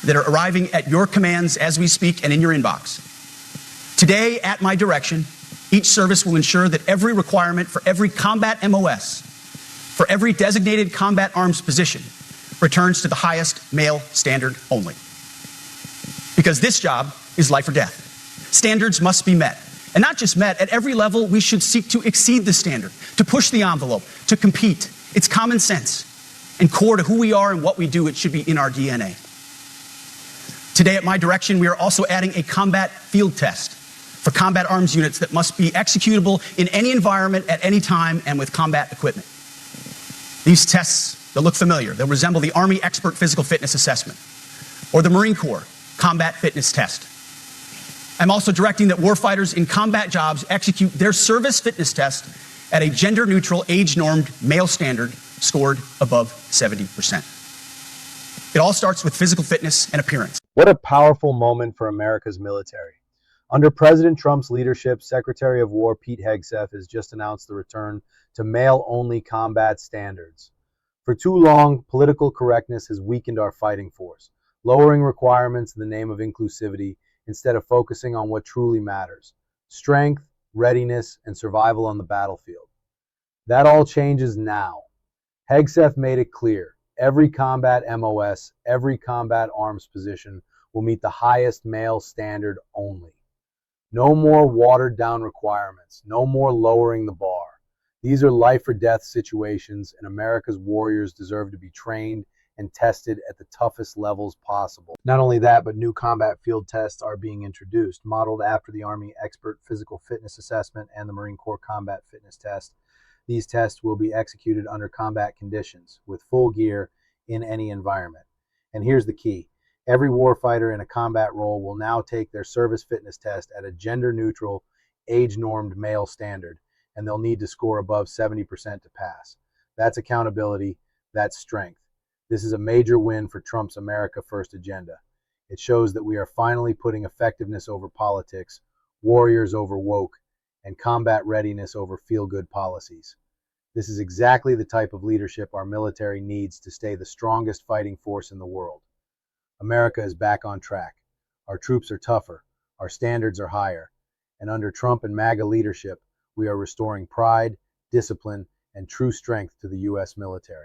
that are arriving at your commands as we speak and in your inbox. Today, at my direction, each service will ensure that every requirement for every combat MOS, for every designated combat arms position, returns to the highest male standard only. Because this job is life or death. Standards must be met. And not just met, at every level we should seek to exceed the standard, to push the envelope, to compete. It's common sense and core to who we are and what we do. It should be in our DNA. Today, at my direction, we are also adding a combat field test for combat arms units that must be executable in any environment at any time and with combat equipment. These tests, they'll look familiar. They'll resemble the Army Expert Physical Fitness Assessment or the Marine Corps Combat Fitness Test. I'm also directing that warfighters in combat jobs execute their service fitness test at a gender-neutral, age-normed male standard scored above 70%. It all starts with physical fitness and appearance. What a powerful moment for America's military. Under President Trump's leadership, Secretary of War Pete Hegseth has just announced the return to male-only combat standards. For too long, political correctness has weakened our fighting force, lowering requirements in the name of inclusivity instead of focusing on what truly matters: strength, readiness, and survival on the battlefield. That all changes now. Hegseth made it clear: every combat MOS, every combat arms position will meet the highest male standard only. No more watered down requirements, no more lowering the bar. These are life or death situations, and America's warriors deserve to be trained and tested at the toughest levels possible. Not only that, but new combat field tests are being introduced, modeled after the Army Expert Physical Fitness Assessment and the Marine Corps Combat Fitness Test. These tests will be executed under combat conditions, with full gear in any environment. And here's the key: every warfighter in a combat role will now take their service fitness test at a gender-neutral, age-normed male standard, and they'll need to score above 70% to pass. That's accountability, that's strength. This is a major win for Trump's America First agenda. It shows that we are finally putting effectiveness over politics, warriors over woke, and combat readiness over feel-good policies. This is exactly the type of leadership our military needs to stay the strongest fighting force in the world. America is back on track. Our troops are tougher, our standards are higher, and under Trump and MAGA leadership, we are restoring pride, discipline, and true strength to the U.S. military.